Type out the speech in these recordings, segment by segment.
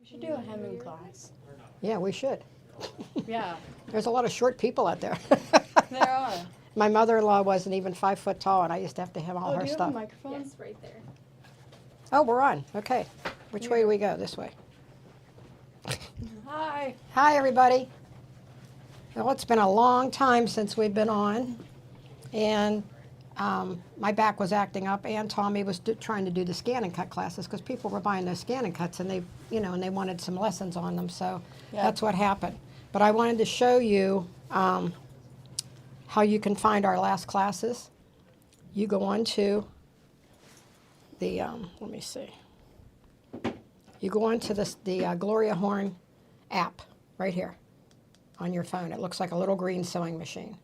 We should do a hemming class. Yeah, we should. Yeah, There's a lot of short people out there. there are. My mother-in-law wasn't even 5 foot tall, and I used to have to hem all Oh, her do you have stuff. a microphone? Yes, right there. Oh, we're on. Okay. Which way do we go? This way. Hi. Hi, everybody. Well, it's been a long time since we've been on, and my back was acting up, and Tommy was trying to do the scan and cut classes because people were buying those scan and cuts, and they, and they wanted some lessons on them. So that's what happened. But I wanted to show you how you can find our last classes. You go on to the let me see. You go on to the Gloria Horn app right here on your phone. It looks like a little green sewing machine.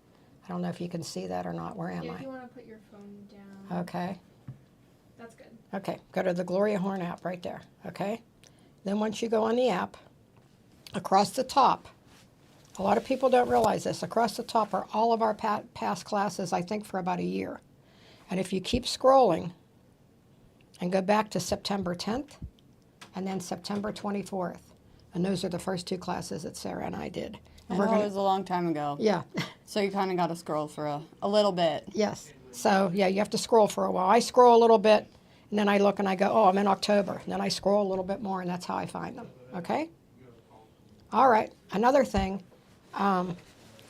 I don't know if you can see that or not. Where am Yeah, I? if you want to put your phone down. Okay. That's good. Okay. Go to the Gloria Horn app right there. Okay. Then once you go on the app, across the top, a lot of people don't realize this. Across the top are all of our past classes, I think, for about a year. And if you keep scrolling and go back to September 10th and then September 24th, and those are the first two classes that Sarah and I did. And I know it was a long time ago. Yeah. So you kind of got to scroll for a little bit. Yes. So, yeah, you have to scroll for a while. I scroll a little bit, and then I look and I go, oh, I'm in October. And then I scroll a little bit more, and that's how I find them. Okay? All right. Another thing,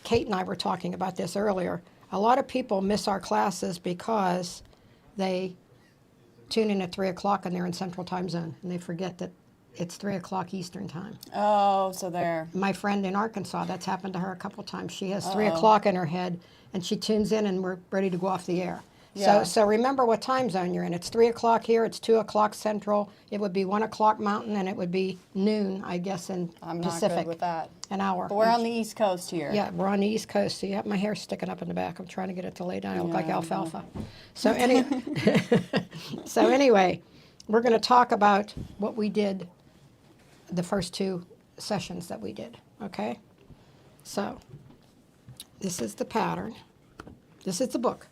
Kate and I were talking about this earlier. A lot of people miss our classes because they tune in at 3 o'clock and they're in Central Time Zone, and they forget that it's 3 o'clock Eastern Time. Oh, so there. My friend in Arkansas, that's happened to her a couple times. She has 3 Uh-oh. o'clock in her head, and she tunes in, and we're ready to go off the air. Yeah. So remember what time zone you're in. It's 3 o'clock here. It's 2 o'clock Central. It would be 1 o'clock Mountain, and it would be noon, I guess, in I'm not Pacific. good with that. An hour. But we're on the East Coast here. Yeah, we're on the East Coast. So you have my hair sticking up in the back. I'm trying to get it to lay down. I look like Yeah, I know. alfalfa. So anyway, we're going to talk about what we did the first two sessions that we did, okay? So this is the pattern. This is the book,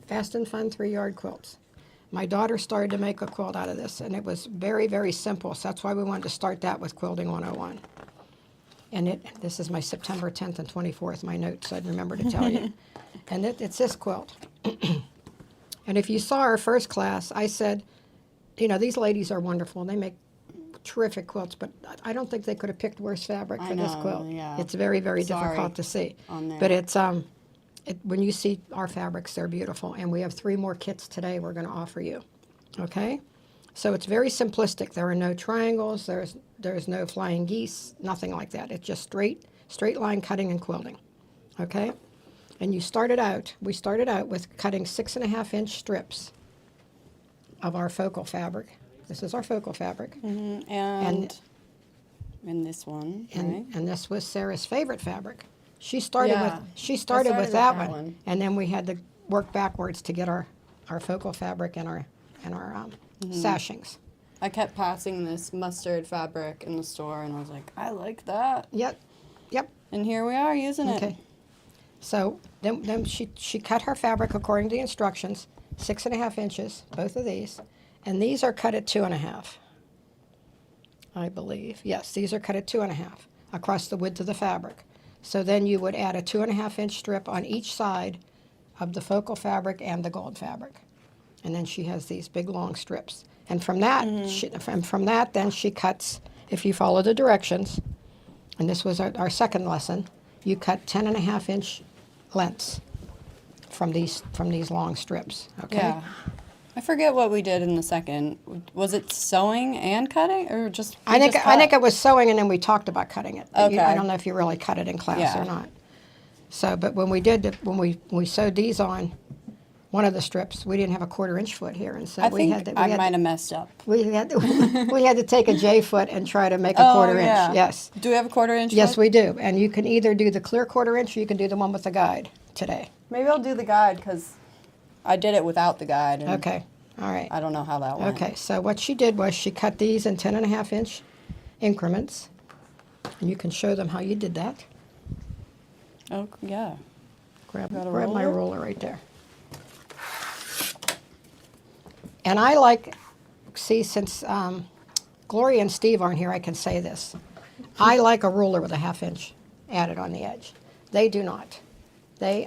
Fast and Fun 3-Yard Quilts. My daughter started to make a quilt out of this, and it was very, very simple. So that's why we wanted to start that with Quilting 101. And this is my September 10th and 24th, my notes, I'd remember to tell you. And it's this quilt. And if you saw our first class, I said, these ladies are wonderful. They make terrific quilts, but I don't think they could have picked worse fabric for this know, quilt. yeah. It's very, very Sorry difficult to see. on there. But it's when you see our fabrics, they're beautiful. And we have 3 more kits today we're going to offer you. Okay? So it's very simplistic. There are no triangles. There's no flying geese. Nothing like that. It's just straight line cutting and quilting. Okay? And we started out with cutting 6.5-inch strips of our focal fabric. This is our focal fabric. Mm-hmm. And this one, right? And this was Sarah's favorite fabric. She started Yeah. with that one, and then we had to work backwards to get our focal fabric and our sashings. I kept passing this mustard fabric in the store, and I was like, I like that. Yep. And here we are using it. Okay. So then she cut her fabric according to the instructions, 6.5 inches, both of these, and these are cut at 2.5. I believe. Yes, these are cut at 2.5 across the width of the fabric. So then you would add a 2.5-inch strip on each side of the focal fabric and the gold fabric. And then she has these big long strips. And from that, then she cuts, if you follow the directions, and this was our second lesson, you cut 10.5-inch lengths from these long strips. Okay. Yeah. I forget what we did in the second. Was it sewing and cutting, or just? I think it was sewing, and then we talked about cutting it. Okay. I don't know if you really cut it in class or not. So, but when we sewed these on one of the strips, we didn't have a 1/4-inch foot here, and so I we think had to, I might have messed up. we had to take a J foot and try to make a 1/4 yeah. inch. Yes. Do we have a 1/4-inch? Yes, foot? we do. And you can either do the clear 1/4 inch, or you can do the one with the guide today. Maybe I'll do the guide because I did it without the guide. And Okay. All right. I don't know how that went. Okay, so what she did was she cut these in 10.5-inch increments, and you can show them how you did that. Oh yeah. Grab Got a my ruler? ruler right there. And I like, since Gloria and Steve aren't here, I can say this. I like a ruler with a 1/2 inch added on the edge. They do not. They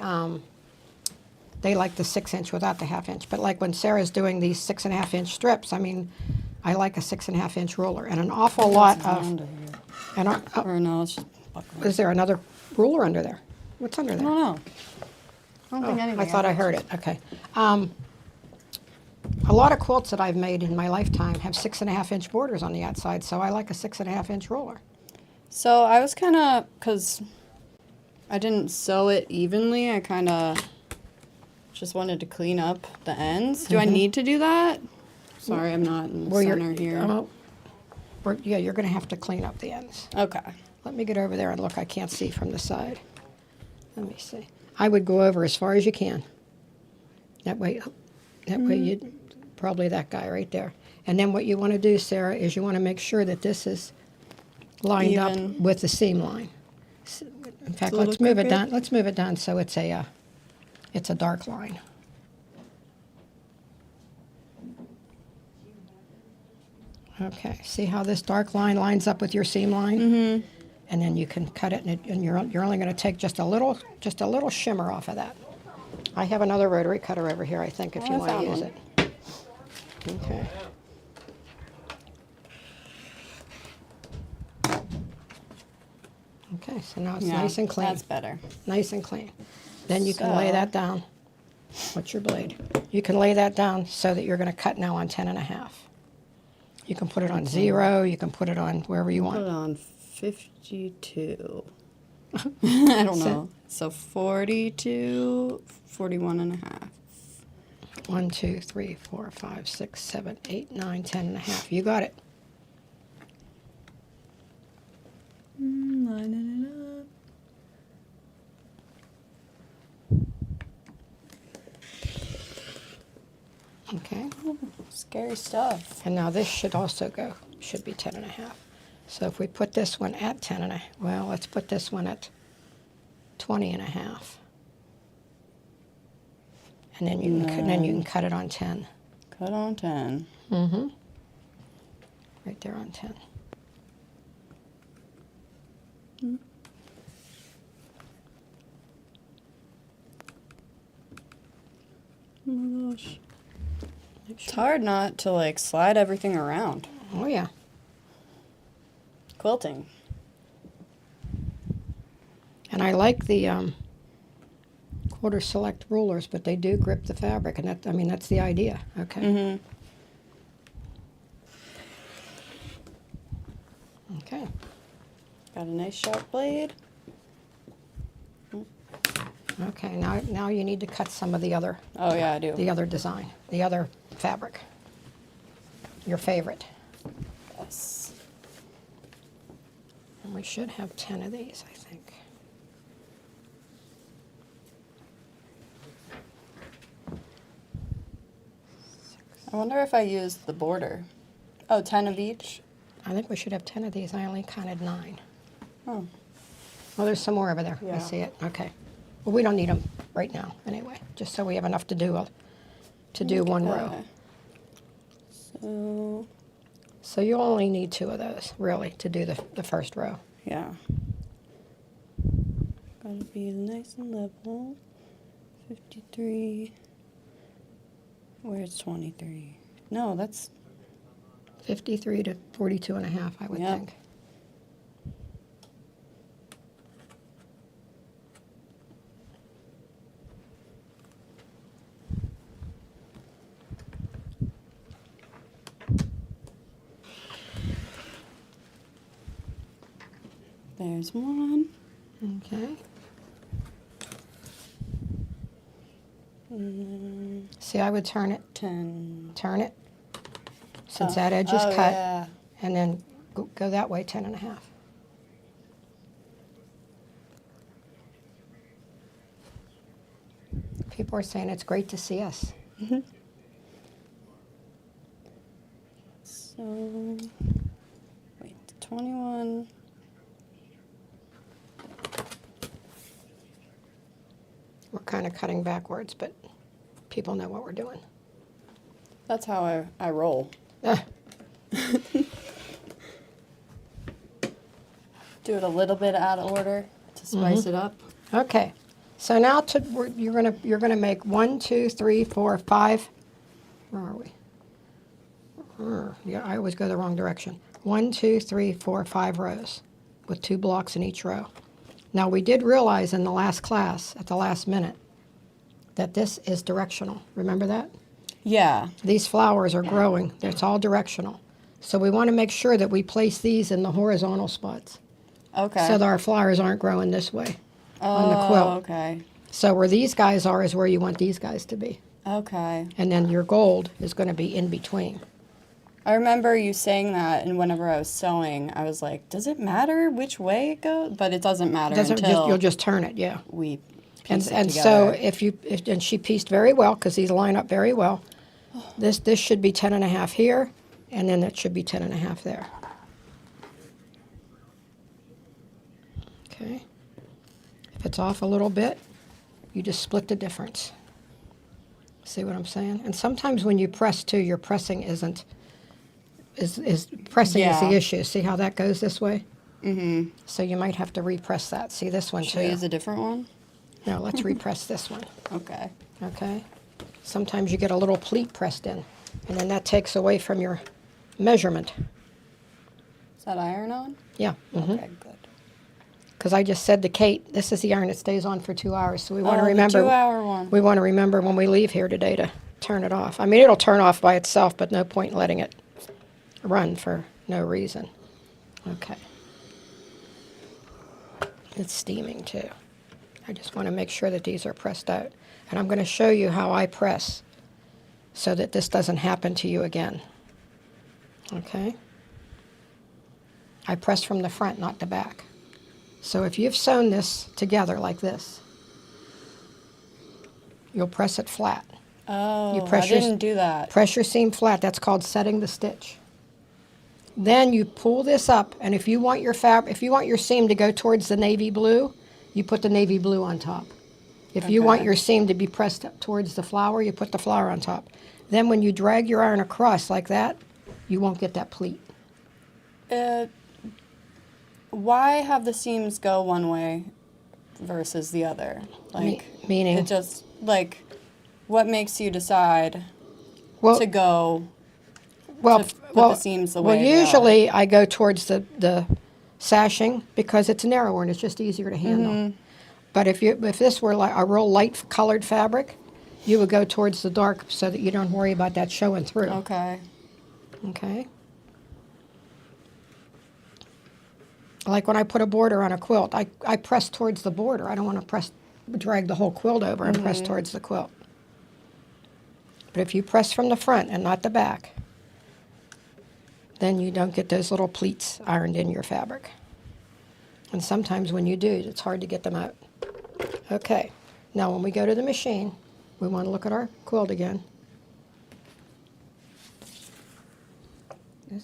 like the 6 inch without the 1/2 inch. But like when Sarah's doing these 6.5 inch strips, I mean, I like a 6.5 inch ruler and an awful lot of. Under here. And Or no, it's just buckle. is there another ruler under there? What's under I there? don't know. I don't think anything. I thought I heard it. Okay. A lot of quilts that I've made in my lifetime have 6.5 inch borders on the outside, so I like a 6.5 inch ruler. So I was kind of, because I didn't sew it evenly, I kind of just wanted to clean up the ends. Do I need to do that? Sorry, I'm not in the center here. Yeah, you're going to have to clean up the ends. Okay. Let me get over there and look. I can't see from the side. Let me see. I would go over as far as you can. That way you probably that guy right there. And then what you want to do, Sarah, is you want to make sure that this is lined up Even. with the seam line. In fact, a little let's move it crooked. down. Let's move it down so it's a dark line. Okay, see how this dark line lines up with your seam line? Mm-hmm. And then you can cut it, and you're only going to take just a little shimmer off of that. I have another rotary cutter over here, I think, if you I want to found use one. it. Okay. Okay, so now it's Yeah, nice and clean. That's better. Nice and clean. Then you can lay So- that down. What's your blade? You can lay that down so that you're going to cut now on 10.5. You can put it on 0. You can put it on wherever you Put want. it on 52. I don't know. So 42, 41 and a half. 1, 2, 3, 4, 5, 6, 7, 8, 9, 10.5. You got it. Lining it up. Okay. Scary stuff. And now this should be 10.5. So if we put this one at 10.5, well, let's put this one at 20.5. And then you can cut it on 10. Cut on 10. Mm-hmm. Right there on 10. Oh my gosh. It's hard not to like slide everything around. Oh yeah. Quilting. And I like the quarter select rulers, but they do grip the fabric, and that's the idea. Okay. Mm-hmm. Okay. Got a nice sharp blade. Okay. Now you need to cut some of the other Oh yeah, I do. design, the other fabric. Your favorite. Yes. And we should have 10 of these, I think. I wonder if I used the border. Oh, 10 of each? I think we should have 10 of these. I only counted 9. Oh. Well, there's some more over there. I Yeah. see it. Okay. Well, we don't need them right now, anyway. Just so we have enough to do one row. Okay. So, So you only need 2 of those, really, to do the first row. yeah. Gotta be nice and level. 53. Where's 23? No, that's 53 to 42.5, I would Yep. think. there's one. Okay. And See, I would turn it, 10. since that edge is Oh, cut, yeah. and then go that way 10.5. People are saying it's great to see us. So, wait, 21. We're kind of cutting backwards, but people know what we're doing. That's how I roll. Do it a little bit out of order to spice it up. Okay, so now you're gonna make 1, 2, 3, 4, 5. Where are we? Yeah, I always go the wrong direction. 1, 2, 3, 4, 5 rows with 2 blocks in each row. Now we did realize in the last class, at the last minute, that this is directional. Remember that? Yeah. These flowers are growing. It's all directional. So we want to make sure that we place these in the horizontal spots Okay. so that our flowers aren't growing this way Oh, on the quilt. okay. So where these guys are is where you want these guys to be. Okay. And then your gold is going to be in between. I remember you saying that, and whenever I was sewing, I was like, does it matter which way it goes? But it doesn't matter until You'll just turn it, yeah. we And, piece it and together. so and she pieced very well because these line up very well. This should be 10.5 here, and then it should be 10.5 there. Okay. If it's off a little bit, you just split the difference. See what I'm saying? And sometimes when you press too, your pressing isn't pressing is Yeah. the issue. See how that goes this way? Mm-hmm. So you might have to repress that. See this one Should I too? use a different one? No, let's repress this one. Okay. Okay? Sometimes you get a little pleat pressed in, and then that takes away from your measurement. Is that iron on? Yeah. Okay, good. Because I just said to Kate, this is the iron that stays on for 2 hours, so we want to Oh, the remember. 2-hour one. We want to remember when we leave here today to turn it off. I mean, it'll turn off by itself, but no point in letting it run for no reason. Okay. It's steaming too. I just want to make sure that these are pressed out. And I'm going to show you how I press so that this doesn't happen to you again. Okay? I press from the front, not the back. So if you've sewn this together like this, you'll press it flat. Oh, press I your- didn't do that. Press your seam flat. That's called setting the stitch. Then you pull this up, and if you want your seam to go towards the navy blue, you put the navy blue on top. If you want Okay. your seam to be pressed up towards the flower, you put the flower on top. Then when you drag your iron across like that, you won't get that pleat. Why have the seams go one way versus the other? Like, Meaning? it just, like, what makes you decide Well, to go well, to put the seams the way they are? usually I go towards the sashing because it's narrower and it's just easier to handle. Mm-hmm. But if this were like a real light colored fabric, you would go towards the dark so that you don't worry about that showing through. Okay. Okay. Like when I put a border on a quilt, I press towards the border. I don't want to drag the whole quilt over and press towards the quilt. But if you press from the front and not the back, then you don't get those little pleats ironed in your fabric. And sometimes when you do, it's hard to get them out. Okay, now when we go to the machine, we want to look at our quilt again.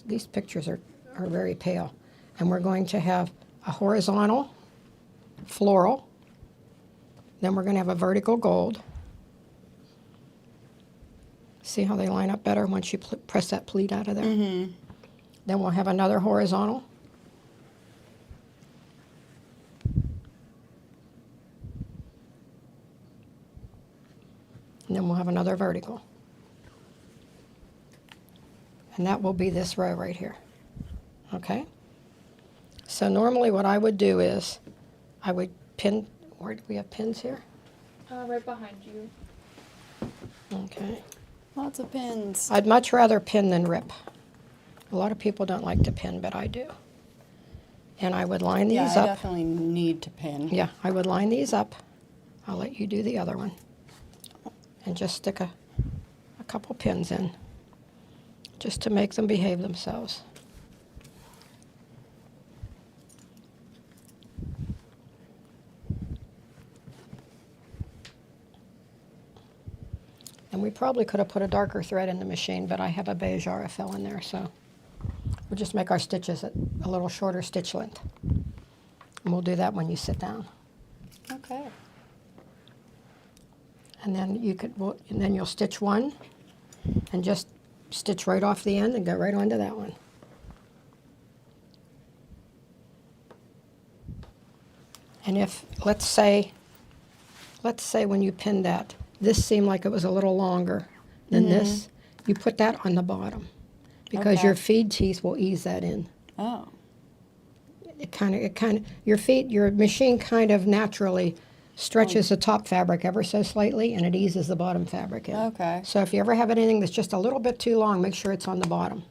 These pictures are very pale. And we're going to have a horizontal floral. Then we're going to have a vertical gold. See how they line up better once you press that pleat out of there? Mm-hmm. Then we'll have another horizontal. And then we'll have another vertical. And that will be this row right here. Okay? So normally what I would do is I would pin, where do we have pins here? Right behind you. Okay. Lots of pins. I'd much rather pin than rip. A lot of people don't like to pin, but I do. And I would line these Yeah, I up. definitely need to pin. Yeah, I would line these up. I'll let you do the other one. And just stick a couple pins in, just to make them behave themselves. And we probably could have put a darker thread in the machine, but I have a beige RFL in there, so we'll just make our stitches at a little shorter stitch length. And we'll do that when you sit down. Okay. And then and then you'll stitch one and just stitch right off the end and go right onto that one. And if, let's say when you pinned that, this seemed like it was a little longer than this, you put that on the bottom because Okay. your feed teeth will ease that in. Oh. Your machine kind of naturally stretches the top fabric ever so slightly, and it eases the bottom fabric in. Okay. So if you ever have anything that's just a little bit too long, make sure it's on the bottom.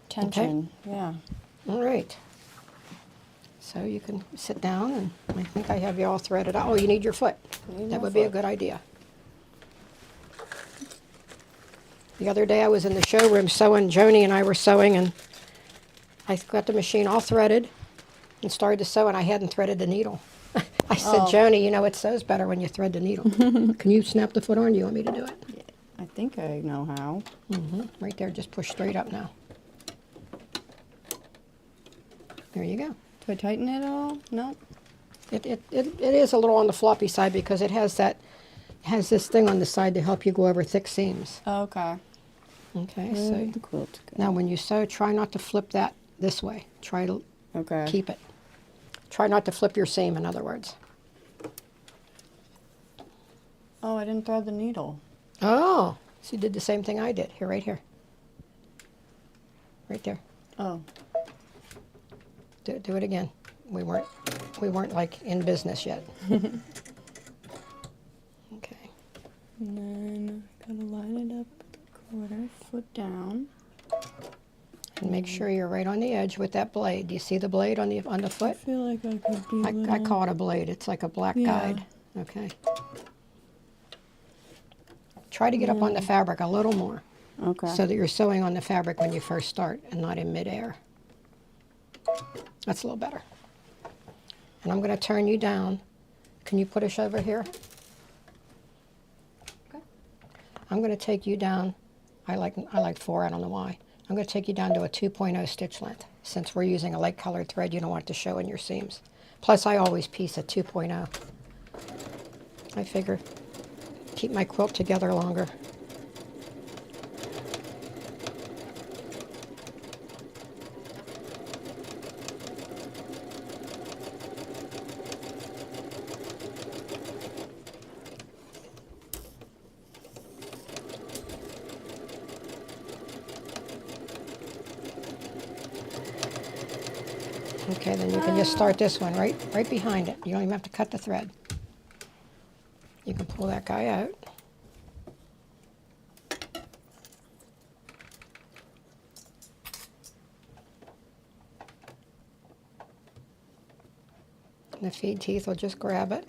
Tension. Yeah. All right. So you can sit down, and I think I have you all threaded out. Oh, you need your foot. Need That my would be a foot. good idea. The other day I was in the showroom sewing. Joni and I were sewing, and I got the machine all threaded and started to sew, and I hadn't threaded the needle. I said, Oh. Joni, you know it sews better when you thread the needle. Can you snap the foot on? Do you want me to do it? Yeah. I think I know how. Right there, just push straight up now. There you go. Do I tighten it at all? No. It is a little on the floppy side because it has this thing on the side to help you go over thick seams. Okay. Okay, Where so did the quilt go? now when you sew, try not to flip that this way. Try to Okay. keep it. Try not to flip your seam, in other words. Oh, I didn't thread the needle. Oh, so you did the same thing I did. Here, right here. Right there. Oh. Do it again. We weren't like in business yet. Okay. And then gotta line it up with the quarter foot down. And make sure you're right on the edge with that blade. Do you see the blade on the I foot? feel like I could be. I call it a blade. It's like a black Yeah. guide. Okay. Try to get up on the fabric a little more Okay. so that you're sewing on the fabric when you first start and not in midair. That's a little better. And I'm going to turn you down. Can you push over here? Okay. I'm going to take you down. I like 4. I don't know why. I'm going to take you down to a 2.0 stitch length. Since we're using a light colored thread, you don't want it to show in your seams. Plus, I always piece at 2.0. I figure keep my quilt together longer. Okay, then you can just start this one right behind it. You don't even have to cut the thread. You can pull that guy out. And the feed teeth will just grab it.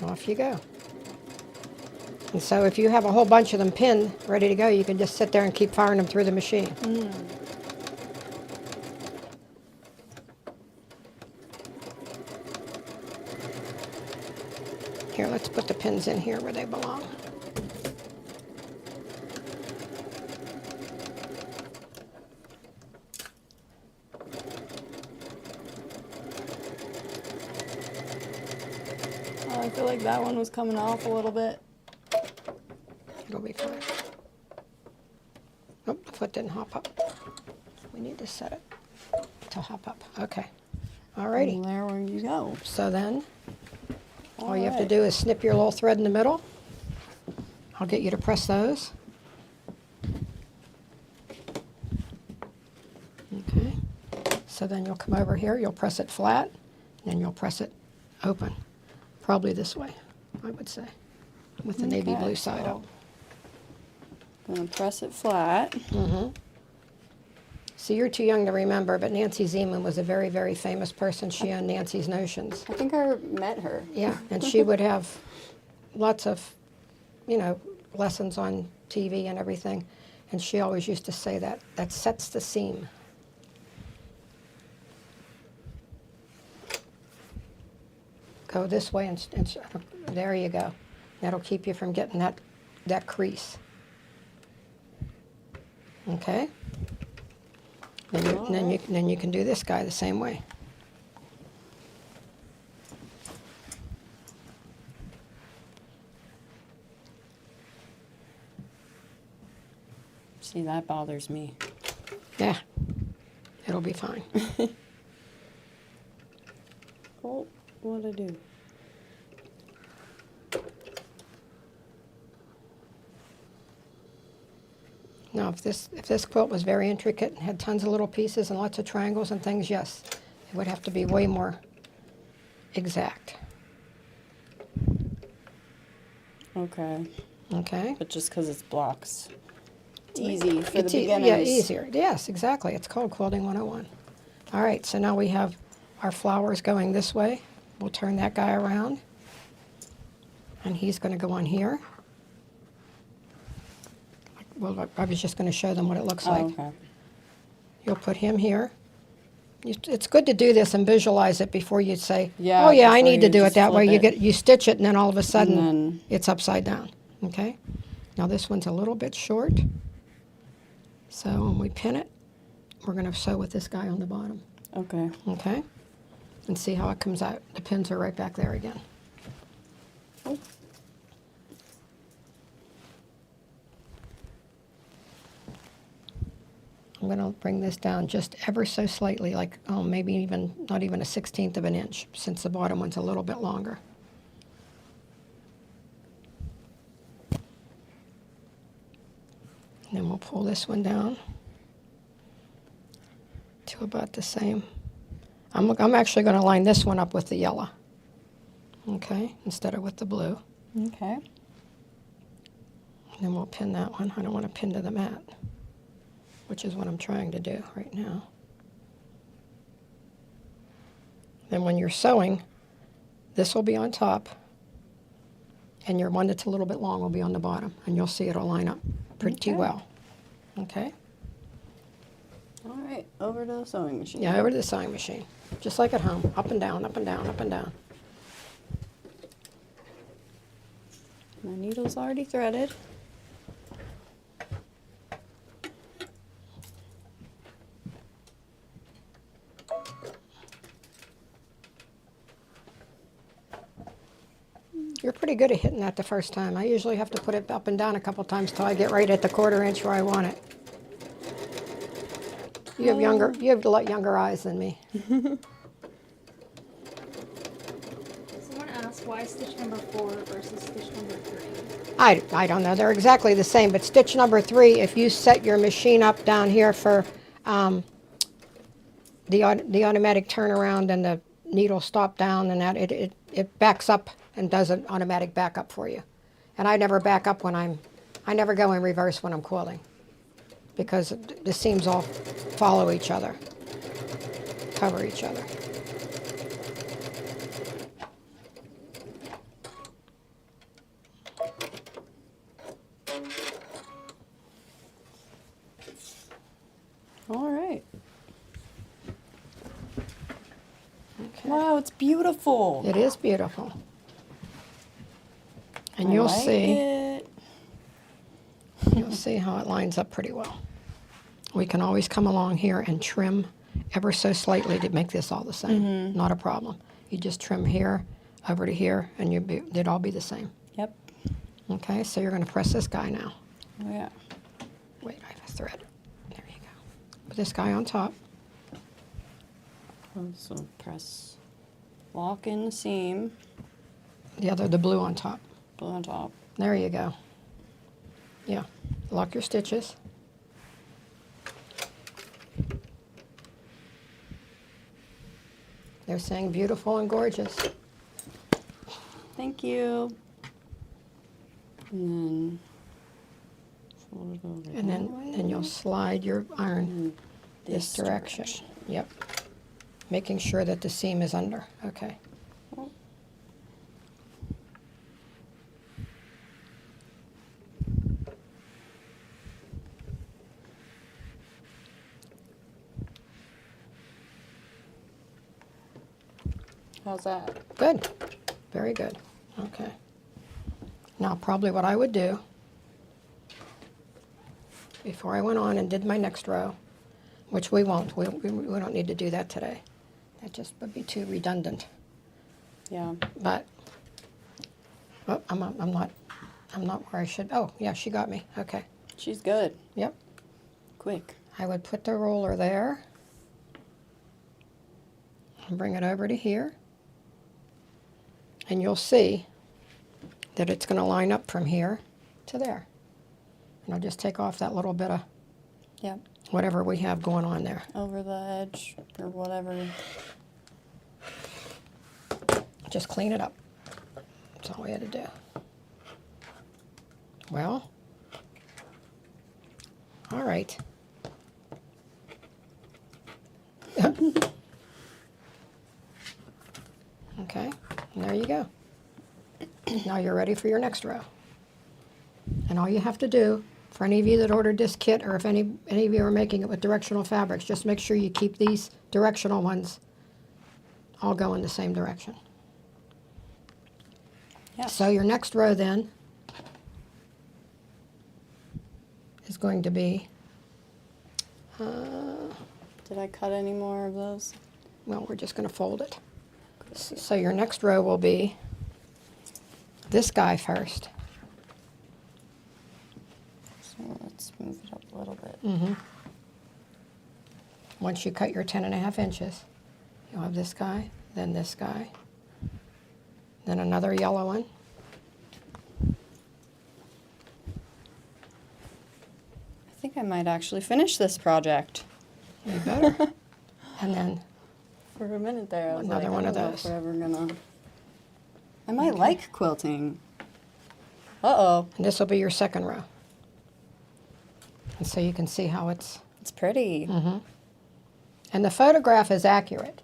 Off you go. And so if you have a whole bunch of them pinned, ready to go, you can just sit there and keep firing them through the machine. Here, let's put the pins in here where they belong. Oh, I feel like that one was coming off a little bit. It'll be fine. Nope, the foot didn't hop up. We need to set it to hop up. Okay. Alrighty. And there you go. So then, all you have to Alright. do is snip your little thread in the middle. I'll get you to press those. Okay. So then you'll come over here, you'll press it flat, and you'll press it open. Probably this way, I would say, with the navy Okay, blue side so up. Gonna press it flat. See, you're too young to remember, but Nancy Zeman was a very, very famous person. She owned Nancy's Notions. I think I met her. Yeah, and she would have lots of, lessons on TV and everything. And she always used to say that sets the seam. Go this way and there you go. That'll keep you from getting that crease. Okay? Then you can do this guy the same way. See, that bothers me. Yeah, it'll be fine. Oh, what did I do? Now, if this quilt was very intricate and had tons of little pieces and lots of triangles and things, yes, it would have to be way more exact. Okay. Okay? But just because it's blocks. It's easy for the It's beginners. yeah, easier. Yes, exactly. It's called Quilting 101. All right, so now we have our flowers going this way. We'll turn that guy around. And he's going to go on here. Well, I was just going to show them what it looks like. Okay. You'll put him here. It's good to do this and visualize it before you say, Yeah, oh yeah, I before need to you do it just that way. flip it. You stitch it and then all of a sudden then- it's upside down. Okay? Now this one's a little bit short. So when we pin it, we're going to sew with this guy on the bottom. Okay. Okay? And see how it comes out. The pins are right back there again. Oh. I'm going to bring this down just ever so slightly, like, oh, maybe even not even a 1/16 of an inch, since the bottom one's a little bit longer. And then we'll pull this one down to about the same. I'm actually going to line this one up with the yellow, okay, instead of with the blue. Okay. And then we'll pin that one. I don't want to pin to the mat, which is what I'm trying to do right now. Then when you're sewing, this will be on top, and your one that's a little bit long will be on the bottom, and you'll see it'll line up pretty Okay. well. Okay? All right. Over to the sewing machine. Yeah, over to the sewing machine. Just like at home, up and down, up and down, up and down. My needle's already threaded. You're pretty good at hitting that the first time. I usually have to put it up and down a couple times till I get right at the 1/4 inch where I want it. You have a lot younger eyes than me. Someone asked why stitch number 4 versus stitch number 3. I don't know. They're exactly the same, but stitch number 3, if you set your machine up down here for the automatic turnaround and the needle stop down and that, it backs up and does an automatic backup for you. And I never back up I never go in reverse when I'm quilting, because the seams all follow each other, cover each other. All right. Okay. Wow, it's beautiful. It is beautiful. And I you'll like see. it. You'll see how it lines up pretty well. We can always come along here and trim ever so slightly to make this all the same. Not a problem. You just trim here, over to here, and they'd all be the same. Yep. Okay, so you're going to press this guy now. Oh yeah. Wait, I have a thread. There you go. Put this guy on top. So press, lock in the seam, The blue on top. blue on top. There you go. Yeah, lock your stitches. They're saying beautiful and gorgeous. Thank you. And then fold it over. And that way. then you'll slide your iron And this direction. Yep. Making sure that the seam is under. Okay. Oh. How's that? Good. Very good. Okay. Now, probably what I would do before I went on and did my next row, which we won't. We don't need to do that today. That just would be too redundant. Yeah. But oh, I'm not where I should. Oh, yeah, she got me. Okay. She's good. Yep. Quick. I would put the roller there and bring it over to here. And you'll see that it's going to line up from here to there. And I'll just take off that little bit of Yep. whatever we have going on there. Over the edge or whatever. Just clean it up. That's all we had to do. Well, all right. Okay, and there you go. Now you're ready for your next row. And all you have to do, for any of you that ordered this kit, or if any of you are making it with directional fabrics, just make sure you keep these directional ones all go in the same direction. Yeah. So your next row then is going to be, Did I cut any more of those? well, we're just going to fold it. So your next row will be this guy first. So let's move it up a little bit. Once you cut your 10.5 inches, you'll have this guy, then another yellow one. I think I might actually finish this project. You better. And then For a minute there, I was Another like, one I of don't know those. if we're ever gonna. I might like quilting. Uh-oh. and this will be your second row. And so you can see how it's, It's pretty. and the photograph is accurate.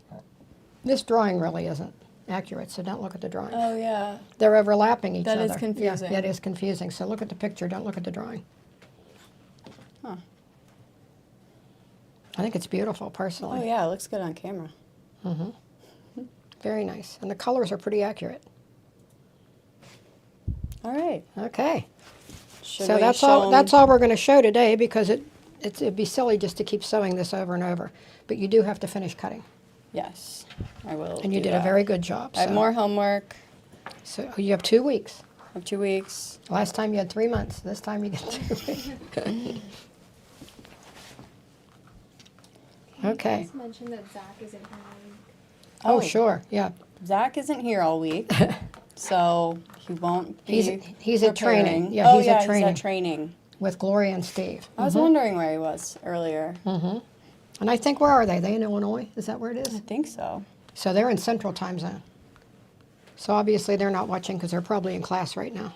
This drawing really isn't accurate, so don't look at the drawing. Oh, yeah. They're overlapping each That other. is confusing. Yeah, it is confusing. So look at the picture, don't look at the drawing. Huh. I think it's beautiful, personally. Oh, yeah, it looks good on camera. Very nice. And the colors are pretty accurate. All right. Okay. Should So we that's show all. 'em- That's all we're going to show today, because it'd be silly just to keep sewing this over and over. But you do have to finish cutting, Yes, I will. and you do did that. a very good job. I have so. more homework. So you have 2 weeks. I have 2 weeks. Last time you had 3 months. This time you get 2 weeks. Okay. You guys mentioned that Zach is in here all week. Oh, sure. Yeah. Zach isn't here all week, so he won't be. He's at training. preparing. Yeah, oh, he's yeah, at training He's at training. with Gloria and Steve. I was wondering where he was earlier. And I think, where are they? They in Illinois? Is that where it is? I think so. So they're in Central Time Zone. So obviously they're not watching, because they're probably in class right now.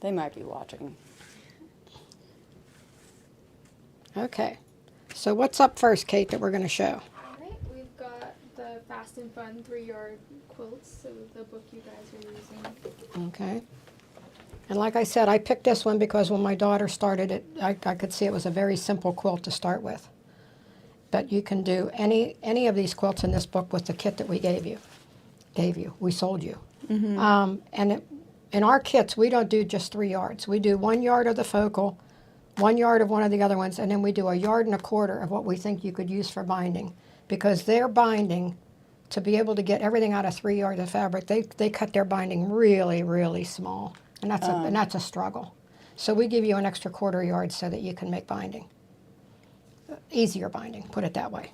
They might be watching. Okay. So what's up first, Kate, that we're going to show? Alright, we've got the Fast and Fun 3-yard quilts, so the book you guys are using. Okay. And like I said, I picked this one because when my daughter started it, I could see it was a very simple quilt to start with. But you can do any of these quilts in this book with the kit that we gave you. We sold you. In our kits, we don't do just 3 yards. We do 1 yard of the focal, 1 yard of one of the other ones, and then we do 1.25 yards of what we think you could use for binding. Because their binding, to be able to get everything out of 3 yards of fabric, they cut their binding really, really small. And that's a struggle. So we give you an extra 1/4 yard so that you can make binding. Easier binding, put it that way.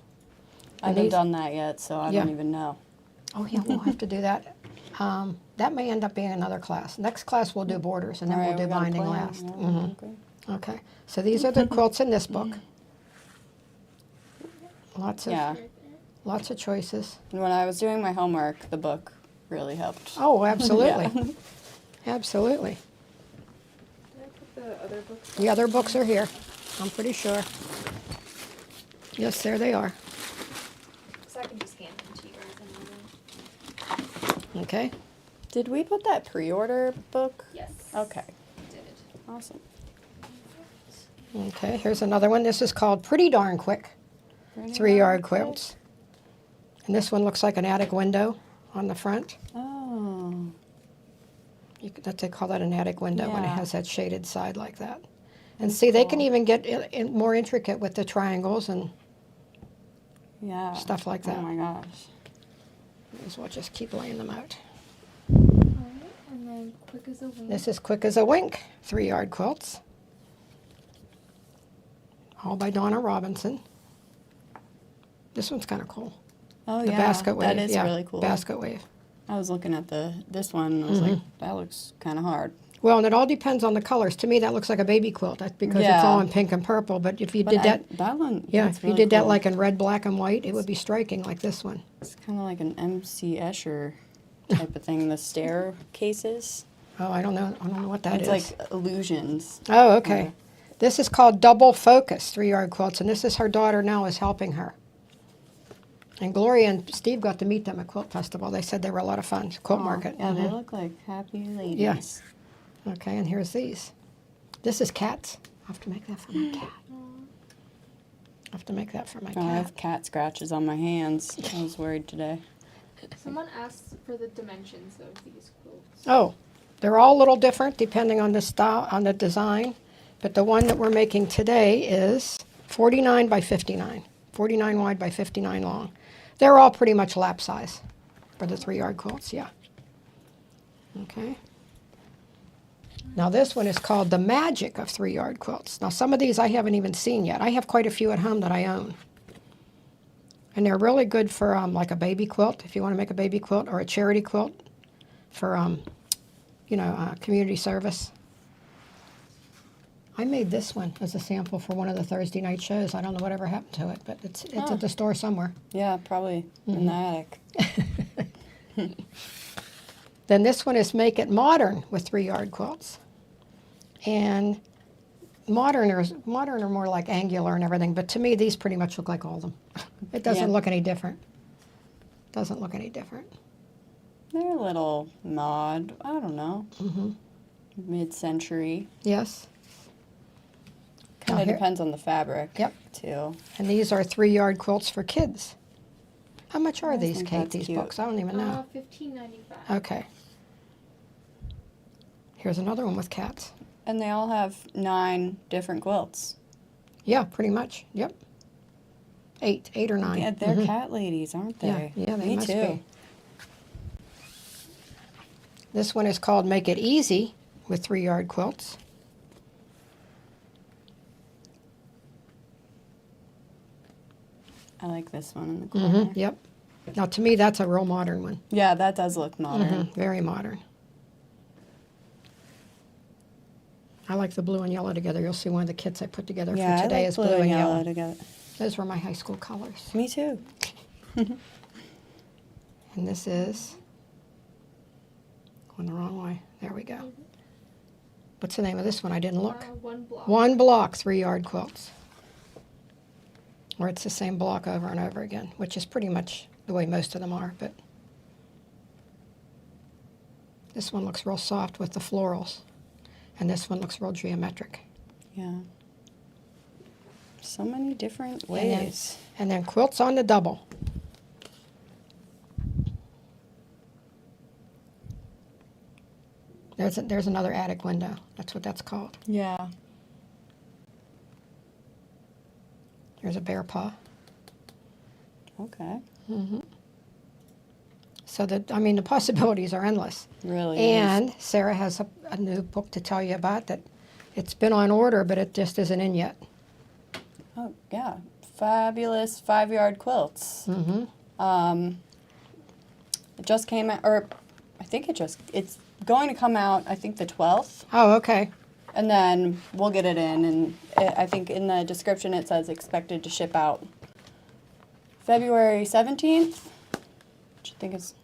I haven't done that yet, so I don't even know. Oh yeah, we'll have to do that. That may end up being another class. Next class we'll do borders, and then All we'll right, do we got a binding plan. last. Yeah, okay. Okay, so these are the quilts in this book. Lots of choices. And when I was doing my homework, the book really helped. Oh, absolutely. Absolutely. Did I put the other books? The other books are here, I'm pretty sure. Yes, there they are. So I can just hand them to you guys and Okay. Did we put that pre-order book? Yes. Okay. Did. Awesome. Okay, here's another one. This is called Pretty Darn Quick. 3-yard quilts. And this one looks like an attic window on the front. Oh. They call that an attic window when it Yeah. has that shaded side like that. And see, they can even get more intricate with the triangles and Yeah. stuff like that. Oh my gosh. May as well just keep laying them out. Alright, and then Quick as a Wink. This is Quick as a Wink, 3-yard quilts. All by Donna Robinson. This one's kind of cool. Oh The yeah. basket wave. That is yeah, really cool. Basket wave. I was looking at this one and I was like, that looks kind of hard. Well, and it all depends on the colors. To me, that looks like a baby quilt. That's because it's Yeah. all in pink and purple. But if you But did that, that one, yeah, that's if you really did that cool. like in red, black, and white, it would be striking like this one. It's kind of like an MC Escher type of thing. The staircases. Oh, I don't know what that is. It's like illusions. Oh, okay. This is called Double Focus 3-yard quilts, and this is her daughter now is helping her. And Gloria and Steve got to meet them at Quilt Festival. They said they were a lot of fun. Quilt market. Yeah, they look like happy ladies. Yes. Okay, and here's these. This is cats. I have to make that for my cat. I have to make that for my Oh, I cat. have cat scratches on my hands. I was worried today. Someone asked for the dimensions of these quilts. Oh, they're all a little different depending on the style, on the design. But the one that we're making today is 49 by 59. 49 wide by 59 long. They're all pretty much lap size for the 3-yard quilts, yeah. Okay. Now this one is called The Magic of 3-yard quilts. Now some of these I haven't even seen yet. I have quite a few at home that I own. And they're really good for like a baby quilt, if you want to make a baby quilt, or a charity quilt for, community service. I made this one as a sample for one of the Thursday night shows. I don't know whatever happened to it, but it's at the store somewhere. Yeah, probably in the attic. Then this one is Make It Modern with 3-yard quilts. And modern are more like angular and everything, but to me these pretty much look like all of them. It doesn't look any different. Doesn't look any different. They're a little mod. I don't know. Mid-century. Yes. Kind Now of here- depends on the fabric. Yep. Too. And these are 3-yard quilts for kids. How much are I these, think Kate, that's these cute. books? I don't even know. $15.95. Okay. Here's another one with cats. And they all have 9 different quilts. Yeah, pretty much. Yep. 8 or 9. Yeah, they're cat ladies, aren't they? Yeah, they Me must too. be. This one is called Make It Easy with 3-yard quilts. I like this one in the corner. Yep. Now, to me, that's a real modern one. Yeah, that does look modern. Very modern. I like the blue and yellow together. You'll see one of the kits I put together Yeah, for today I like is blue and yellow. together. Those were my high school colors. Me too. And this is going the wrong way. There we go. What's the name of this one? I didn't look. One block. One block 3-yard quilts. Or it's the same block over and over again, which is pretty much the way most of them are. But this one looks real soft with the florals. And this one looks real geometric. Yeah. So many different And then- ways. And then quilts on the double. There's another attic window. That's what that's called. Yeah. Here's a bear paw. Okay. So the possibilities are endless. Really. And Sarah has a new book to tell you about that it's been on order, but it just isn't in yet. Oh, yeah. Fabulous 5-yard quilts. It just came out, or I think it's going to come out, I think the 12th. Oh, okay. And then we'll get it in, and I think in the description it says expected to ship out February 17th, which I think is...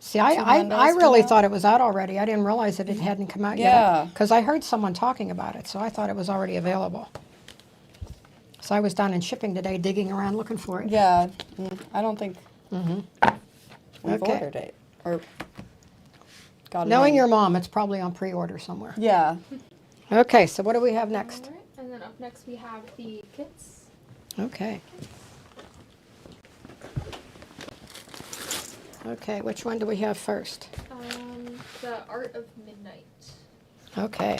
See, Two I Mondays really come out? thought it was out already. I didn't realize that it hadn't come out Yeah. yet. Because I heard someone talking about it, so I thought it was already available. So I was down in shipping today digging around looking for it. Yeah, I don't think we've Okay. ordered it, or got it Knowing in. your mom, it's probably on pre-order somewhere. Yeah. Okay, so what do we have next? Alright, and then up next we have the kits. Okay. Okay, which one do we have first? The Art of Midnight. Okay.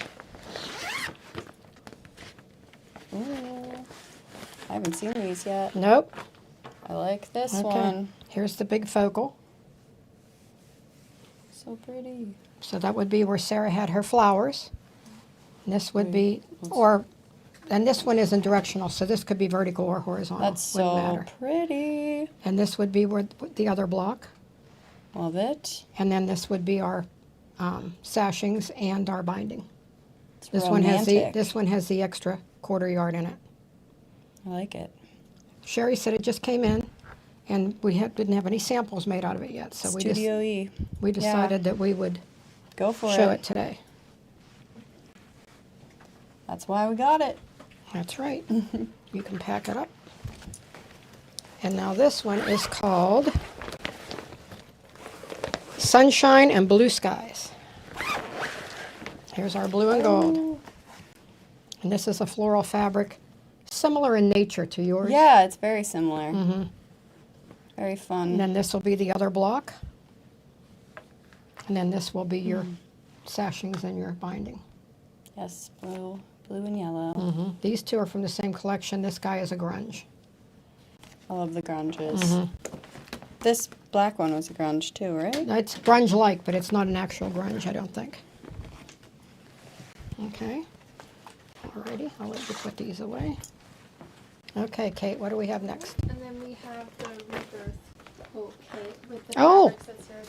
Ooh. I haven't seen these yet. Nope. I like this Okay. one. Here's the big focal. So pretty. So that would be where Sarah had her flowers. And this would be, Let's- and this one isn't directional, so this could be vertical or horizontal. That's Wouldn't so matter. pretty. And this would be where the other block. Love it. And then this would be our sashings and our binding. It's This romantic. one has the extra quarter yard in it. I like it. Sherry said it just came in, and we didn't have any samples made out of it yet, so Studio E. we decided that we would Go for show it. it today. That's why we got it. That's right. You can pack it up. And now this one is called Sunshine and Blue Skies. Here's our blue and gold. Oh. And this is a floral fabric, similar in nature to yours. Yeah, it's very similar. Mm-hmm. Very fun. And then this will be the other block. And then this will be your sashings and your binding. Yes, blue and yellow. Mm-hmm. These two are from the same collection. This guy is a grunge. I love the grunges. Mm-hmm. This black one was a grunge too, right? It's grunge-like, but it's not an actual grunge, I don't think. Okay. Alrighty, I'll let you put these away. Okay, Kate, what do we have next? And then we have the rebirth quote kit with the Oh! fabrics that Sarah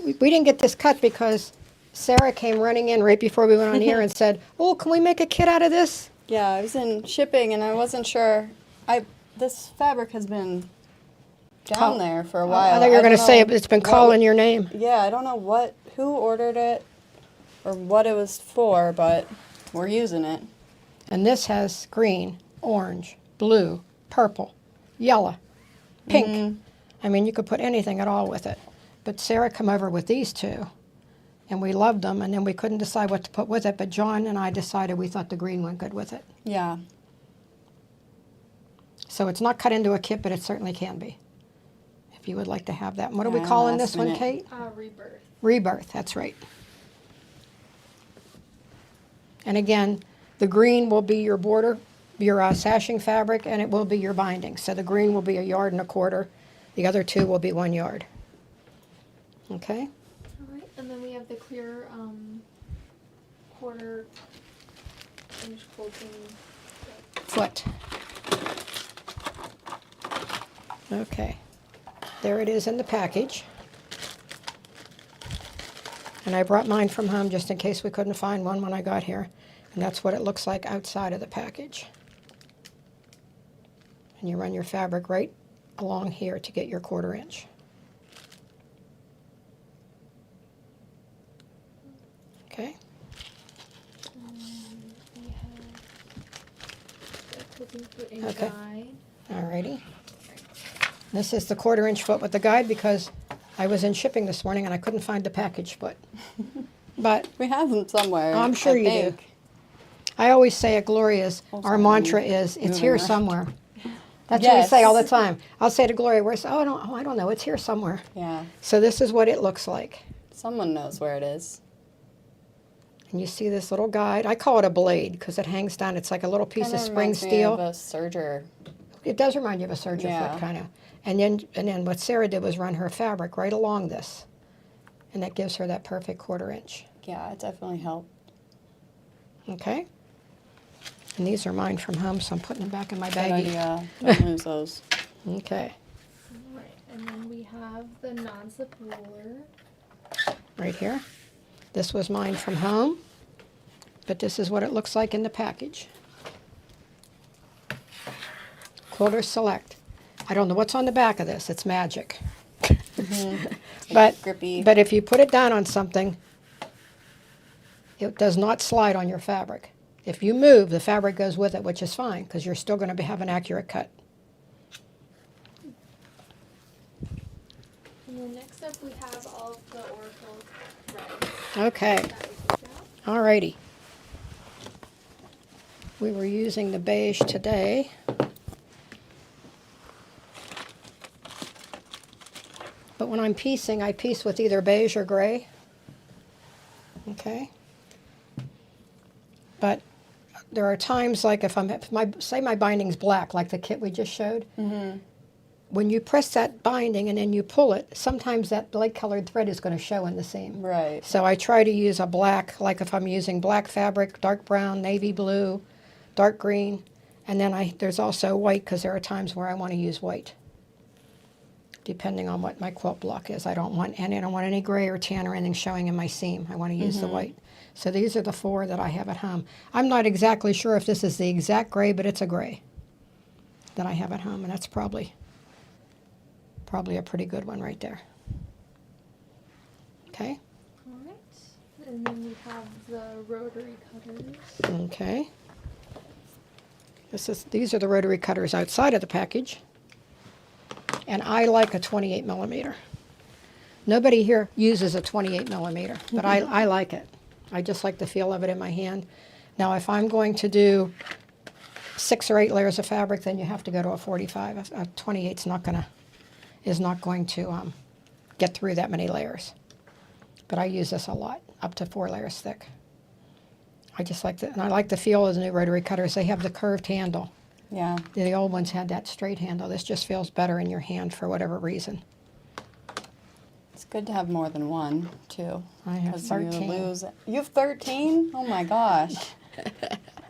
did. We didn't get this cut because Sara came running in right before we went on the air and said, "Oh, can we make a kit out of this?" Yeah, I was in shipping and I wasn't sure. This fabric has been down there for a while. I thought you were going to don't say know it's been what- calling your name. Yeah, I don't know who ordered it or what it was for, but we're using it. And this has green, orange, blue, purple, yellow, pink. Mm-hmm. I mean, you could put anything at all with it. But Sara come over with these two, and we loved them, and then we couldn't decide what to put with it, but John and I decided we thought the green went good with it. Yeah. So it's not cut into a kit, but it certainly can be, if you would like to have that. And what are we Yeah, calling last this one, minute. Kate? Rebirth. Rebirth, that's right. And again, the green will be your border, your sashing fabric, and it will be your binding. So the green will be 1.25 yards. The other two will be 1 yard. Okay? All right, and then we have the clear quarter inch quilting. Foot. Okay. There it is in the package. And I brought mine from home just in case we couldn't find one when I got here. And that's what it looks like outside of the package. And you run your fabric right along here to get your 1/4 inch. Okay? We have the quilting foot and Okay. guide. Alrighty. This is the 1/4 inch foot with the guide because I was in shipping this morning and I couldn't find the package foot. But We have them somewhere. I'm sure I you do. think. I always say at Gloria's, Oh, our sorry. mantra is, it's Moving here around. somewhere. That's what we Yes. say all the time. I'll say to Gloria, I don't know, it's here somewhere. Yeah. So this is what it looks like. Someone knows where it is. And you see this little guide. I call it a blade because it hangs down. It's like a little piece Kinda of spring reminds me steel. of a serger. It does remind you of a serger Yeah. foot, kind of. And then what Sara did was run her fabric right along this. And that gives her that perfect 1/4 inch. Yeah, it definitely helped. Okay? And these are mine from home, so I'm putting them back in my Good baggie. idea. Don't lose those. Okay, All right, and then we have the non-slip roller. right here. This was mine from home, but this is what it looks like in the package. Quilter Select. I don't know what's on the back of this. It's magic. But Grippy. But if you put it down on something, it does not slide on your fabric. If you move, the fabric goes with it, which is fine because you're still going to have an accurate cut. And then next up we have all of the Oracle threads Okay, that we picked out. alrighty. We were using the beige today. But when I'm piecing, I piece with either beige or gray. Okay? But there are times like if say my binding's black, like the kit we just showed. When you press that binding and then you pull it, sometimes that light colored thread is going to show in the seam. Right. So I try to use a black, like if I'm using black fabric, dark brown, navy blue, dark green, and then there's also white because there are times where I want to use white. depending on what my quilt block is. I don't want any gray or tan or anything showing in my seam. I want to use the white. So these are the 4 that I have at home. I'm not exactly sure if this is the exact gray, but it's a gray that I have at home, and that's probably a pretty good one right there. Okay. All right. And then we have the rotary cutters. Okay. These are the rotary cutters outside of the package. And I like a 28 millimeter. Nobody here uses a 28 millimeter, but I like it. I just like the feel of it in my hand. Now, if I'm going to do 6 or 8 layers of fabric, then you have to go to a 45. A 28 is not going to get through that many layers. But I use this a lot, up to 4 layers thick. I just like and I like the feel of the new rotary cutters. They have the curved handle. Yeah. The old ones had that straight handle. This just feels better in your hand for whatever reason. It's good to have more than one, too. I have 'cause 13. You lose. You have 13? Oh my gosh.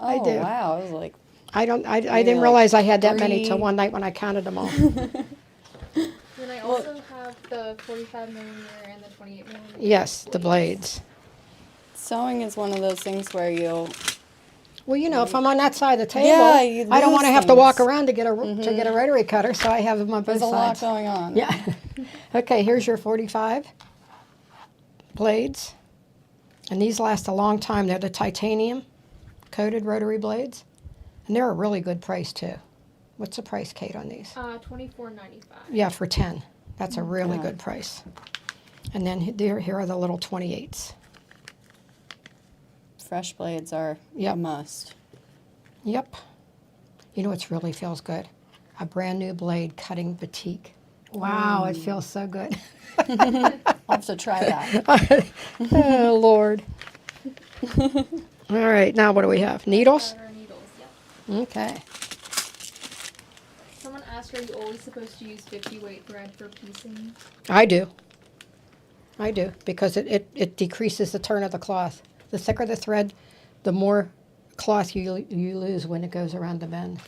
I Oh, do. wow. I was like, I didn't like realize I had that many 3. till one night when I counted them all. Then I also have the 45 millimeter and the 28 millimeter. Yes, the blades. sewing is one of those things where Well, you know, if I'm on that side of the table, Yeah, you I don't lose want to have to walk things. around to get a rotary cutter, so I have them on both there's a lot sides. going on. Yeah. Okay, here's your 45 blades. And these last a long time. They're the titanium coated rotary blades. And they're a really good price, too. What's the price, Kate, on these? $24.95. Yeah, for 10. That's a really Okay. good price. And then here are the little 28s. Fresh blades are Yep. a must. Yep. You know what really feels good? A brand new blade cutting batik. Wow, it feels so good. I'll have to try that. Oh, Lord. All right, now what do we have? Needles? Our needles, yeah. Okay. Someone asked, are you always supposed to use 50 weight thread for piecing? I do, because it decreases the turn of the cloth. The thicker the thread, the more cloth you lose when it goes around the bend.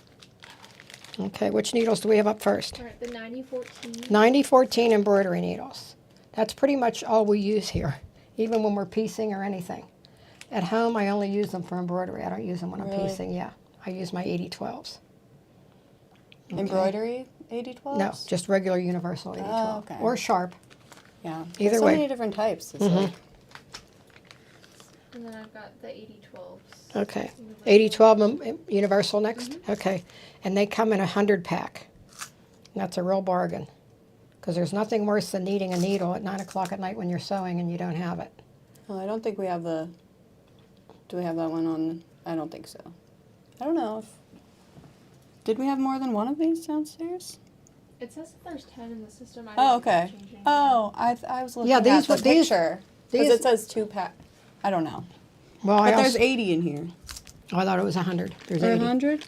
Okay, which needles do we have up first? All right, the 9014. 9014 embroidery needles. That's pretty much all we use here, even when we're piecing or anything. At home, I only use them for embroidery. I don't use them when I'm Really? piecing. Yeah, I use my 8012s. Embroidery 8012s? No, just regular universal 8012. okay. Or sharp. Yeah. Either There's so way. many different types. It's like, And then I've got the 8012s. Okay. Universal. 8012 universal next? Okay. And they come in a 100 pack. And that's a real bargain. Because there's nothing worse than needing a needle at 9 o'clock at night when you're sewing and you don't have it. well, I don't think we have the. Do we have that one on? I don't think so. I don't know if. Did we have more than one of these downstairs? It says that there's 10 in the system. I Oh, don't know if okay. it's changing. Oh, I was looking Yeah, at these the were- these- picture. Because these- it says 2-pack. I don't know. Well, But I there's also, 80 in here. oh, I thought it was 100. There's Or 80. 100?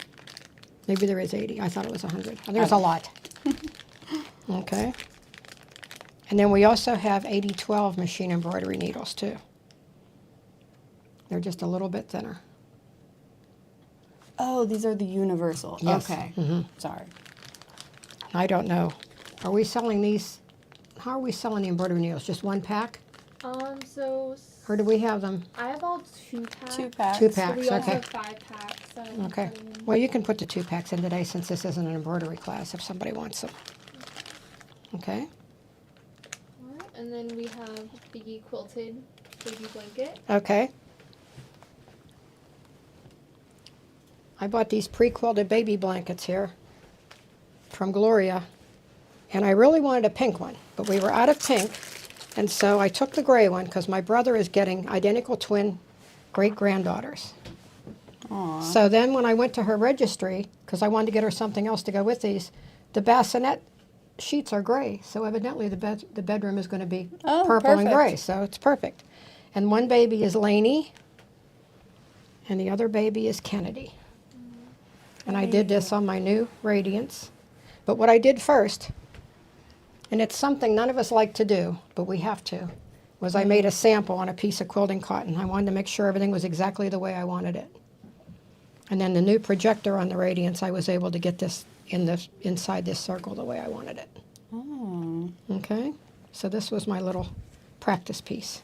Maybe there is 80. I thought it was 100. There's a lot. Okay. And then we also have 8012 machine embroidery needles, too. They're just a little bit thinner. Oh, these are the universal. Yes. Okay. Mhm. Sorry. I don't know. Are we selling these? How are we selling the embroidery needles? Just one pack? So Or do we have them? I have all 2-packs. 2-pack. 2 So packs, we also okay. have 5-packs. That I can Okay. put in. Well, you can put the 2 packs in today since this isn't an embroidery class if somebody wants them. Okay. Alright, and then we have the quilted baby blanket. Okay. I bought these pre-quilted baby blankets here from Gloria, and I really wanted a pink one, but we were out of pink, and so I took the gray one because my brother is getting identical twin great-granddaughters. Aw. So then when I went to her registry, because I wanted to get her something else to go with these, the bassinet sheets are gray, so evidently the bedroom is going to be Oh, purple and perfect. gray, so it's perfect. And one baby is Lainey, and the other baby is Kennedy. And I did this on my new Radiance. But what I did first, and it's something none of us like to do, but we have to, was I made a sample on a piece of quilting cotton. I wanted to make sure everything was exactly the way I wanted it. And then the new projector on the Radiance, I was able to get this inside this circle the way I wanted it. Oh. Okay, so this was my little practice piece.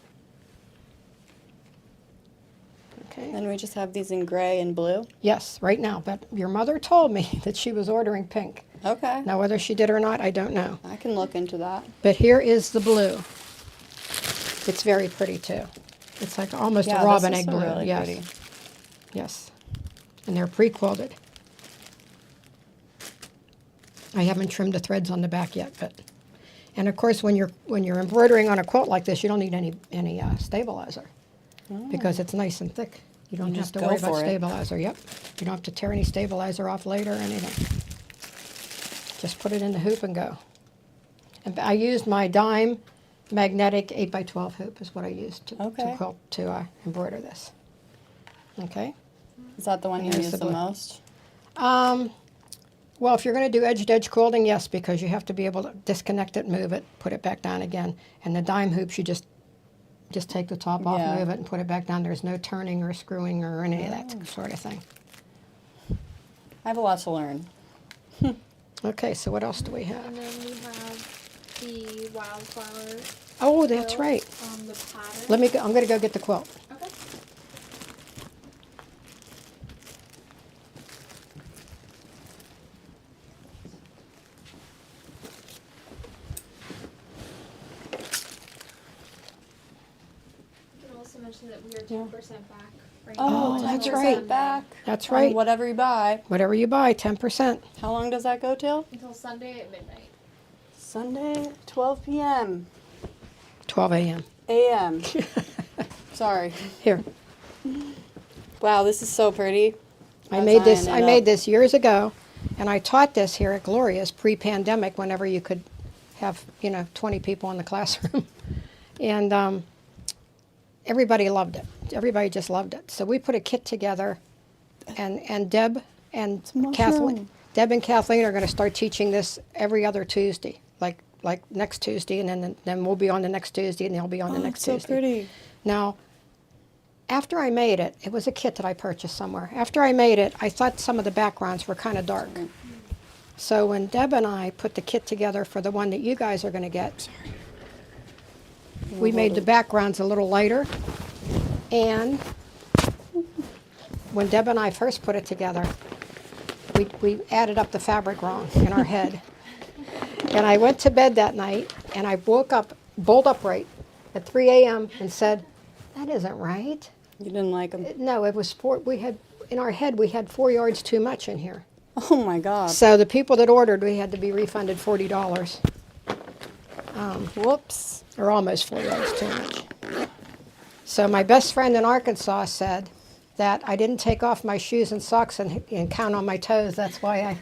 Okay. Then we just have these in gray and blue. Yes, right now, but your mother told me that she was ordering pink. Okay. Now, whether she did or not, I don't know. I can look into that. But here is the blue. It's very pretty, too. It's like almost a robin egg blue. Really Yes. pretty. Yes. And they're pre-quilted. I haven't trimmed the threads on the back yet, but... And of course, when you're embroidering on a quilt like this, you don't need any stabilizer because it's nice and thick. You don't have just to go worry about for it. stabilizer. Yep. You don't have to tear any stabilizer off later or anything. Just put it in the hoop and go. And I used my dime magnetic 8x12 hoop is what I used to embroider this. Okay. Is that the one you There's use the the blue. most? Well, if you're going to do edge-to-edge quilting, yes, because you have to be able to disconnect it, move it, put it back down again. And the dime hoops, you just take the top off, Yeah. move it, and put it back down. There's no turning or screwing or any of that sort of thing. I have a lot to learn. Okay, so what else do we have? And then we have the wildflower Oh, that's quilt right. on the pattern. Let me go, I'm going to go get the quilt. Okay. You can also mention that we are 10% back right Oh, now. that's 10% right. back. That's on right. whatever you buy. Whatever you buy, 10%. How long does that go till? Until Sunday at midnight. Sunday, 12 p.m. 12 a.m. a.m. Sorry. Here, Wow, this is so pretty. I As made this. iron it I made up. this years ago, and I taught this here at Gloria's pre-pandemic. Whenever you could have 20 people in the classroom, and everybody loved it. Everybody just loved it. So we put a kit together, and Deb and Kathleen. Deb and Kathleen are going to start teaching this every other Tuesday, like next Tuesday, and then we'll be on the next Tuesday, and they'll be on the next so Tuesday. pretty. Now, after I made it, it was a kit that I purchased somewhere. After I made it, I thought some of the backgrounds were kind of dark. So when Deb and I put the kit together for the one that you guys are going to get, we made the backgrounds a little lighter. And when Deb and I first put it together, we added up the fabric wrong in our head. And I went to bed that night, and I woke up bolt upright at 3 a.m. and said, that isn't right. You didn't like them? No, it was in our head, we had 4 yards too much in here. Oh my God. So the people that ordered, we had to be refunded $40, Whoops. or almost 4 yards too much. So my best friend in Arkansas said that I didn't take off my shoes and socks and count on my toes. That's why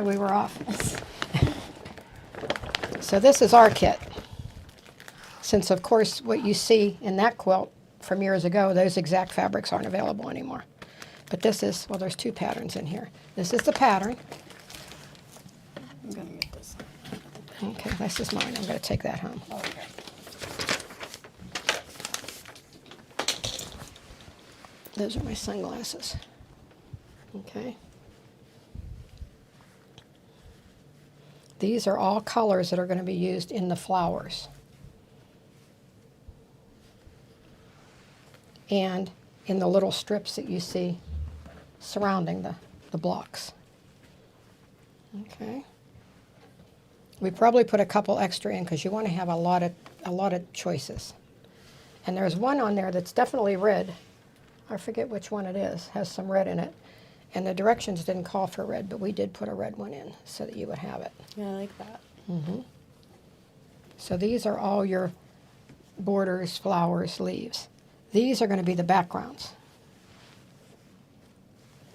we were off. So this is our kit. Since of course what you see in that quilt from years ago, those exact fabrics aren't available anymore. But this is, well, there's two patterns in here. This is the pattern. I'm gonna get this. Okay, this is mine. I'm going to take that home. Okay. Those are my sunglasses. Okay. These are all colors that are going to be used in the flowers. And in the little strips that you see surrounding the blocks. Okay. We probably put a couple extra in because you want to have a lot of choices. And there's one on there that's definitely red. I forget which one it is. Has some red in it. And the directions didn't call for red, but we did put a red one in so that you would have it. Yeah, I like that. So these are all your borders, flowers, leaves. These are going to be the backgrounds.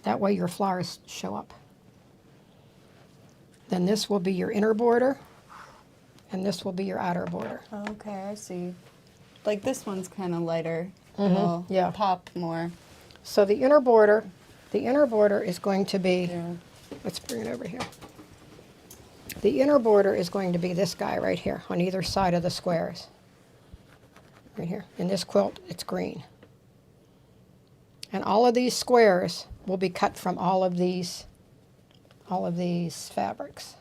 That way your flowers show up. Then this will be your inner border, and this will be your outer border. Okay, I see. Like this one's kind of lighter. yeah. Pop more. So the inner border is going to be, Yeah. let's bring it over here. The inner border is going to be this guy right here on either side of the squares. Right here. In this quilt, it's green. And all of these squares will be cut from all of these fabrics.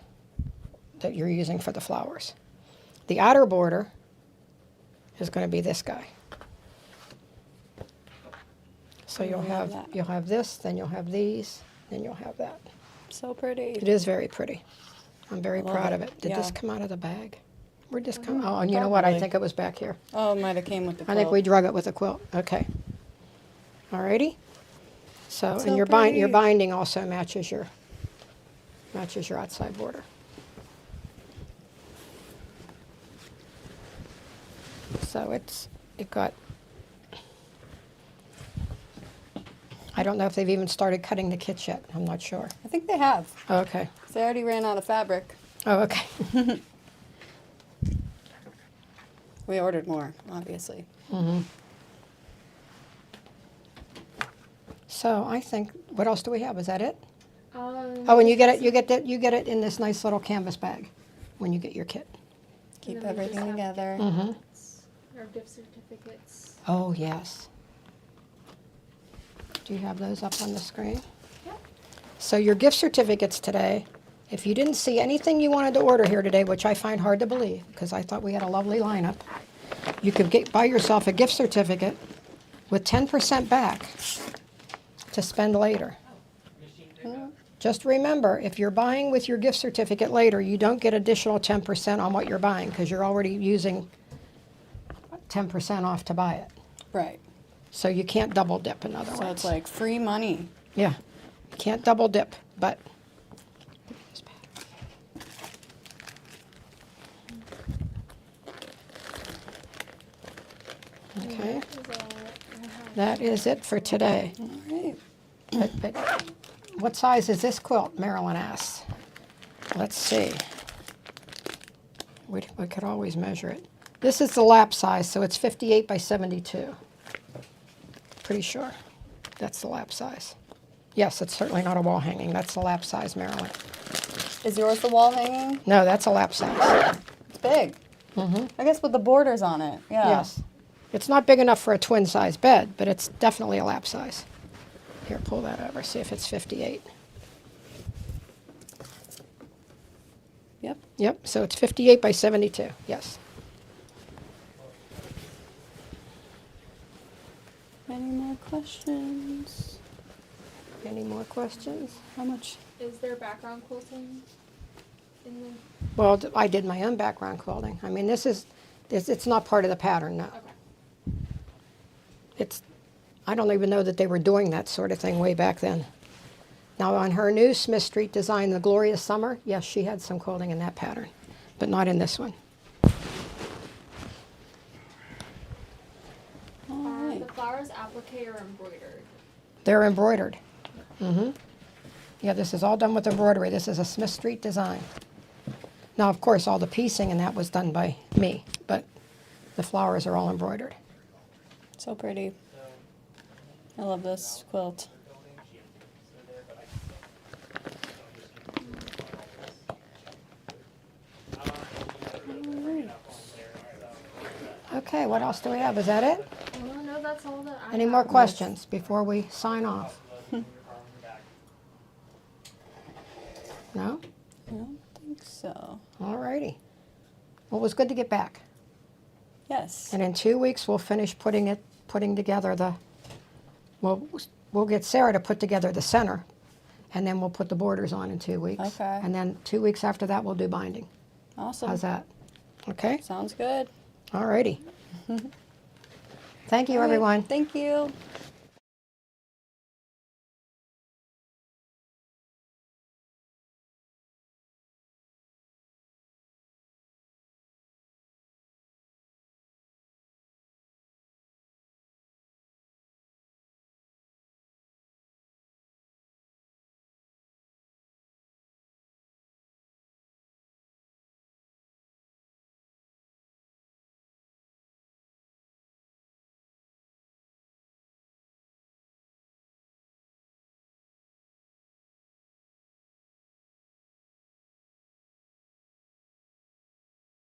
that you're using for the flowers. The outer border is going to be this guy. So you'll have this, then you'll have these, then you'll have that. So pretty. It is very pretty. I'm very love proud it. of it. Did Yeah. this come out of the bag? Where'd this come? Oh, and you know what? I Probably. think it was back here. Oh, it might have came with the I quilt. think we drug it with a quilt. Okay. Alrighty. So, So and your pretty. binding also matches your outside border. So it got. I don't know if they've even started cutting the kits yet. I'm not sure. I think they have. Oh, okay. They already ran out of fabric. Oh, okay. We ordered more, obviously. So I think, what else do we have? Is that it? Um, Oh, and you get it in this nice little canvas bag when you get your kit. Keep And then we just everything have together. our gift certificates. Oh, yes. Do you have those up on the screen? Yep. So your gift certificates today, if you didn't see anything you wanted to order here today, which I find hard to believe because I thought we had a lovely lineup, you could buy yourself a gift certificate with 10% back to spend later. Just remember, if you're buying with your gift certificate later, you don't get additional 10% on what you're buying because you're already using 10% off to buy it. Right. So you can't double dip, in other So words. it's like free money. Yeah, can't double dip, but. Okay, that is it for today. All right. But what size is this quilt, Marilyn asks. Let's see. We could always measure it. This is the lap size, so it's 58 by 72. Pretty sure that's the lap size. Yes, it's certainly not a wall hanging. That's the lap size, Marilyn. Is yours the wall hanging? No, that's a lap size. It's big. I guess with the borders on it. Yeah. Yes. It's not big enough for a twin size bed, but it's definitely a lap size. Here, pull that over, see if it's 58. Yep. Yep, so it's 58 by 72, yes. Any more questions? Any more questions? How much? Is there background quilting in the? Well, I did my own background quilting. I mean, it's not part of the pattern, no. Okay. I don't even know that they were doing that sort of thing way back then. Now, on her new Smith Street design, The Glorious Summer, yes, she had some quilting in that pattern, but not in this one. All Are right. the flowers applique or embroidered? They're embroidered. Yeah, this is all done with embroidery. This is a Smith Street design. Now, of course, all the piecing and that was done by me, but the flowers are all embroidered. So pretty. I love this quilt. Okay, what else do we have? Is that it? Oh no, that's all that I Any have. more questions before we sign off? No? I don't think so. All righty. Well, it was good to get back. Yes. And in 2 weeks, we'll finish putting together the, we'll get Sara to put together the center, and then we'll put the borders on in 2 weeks. Okay. And then 2 weeks after that, we'll do binding. Awesome. How's that? Okay? Sounds good. All righty. Thank you, All right. everyone. Thank you.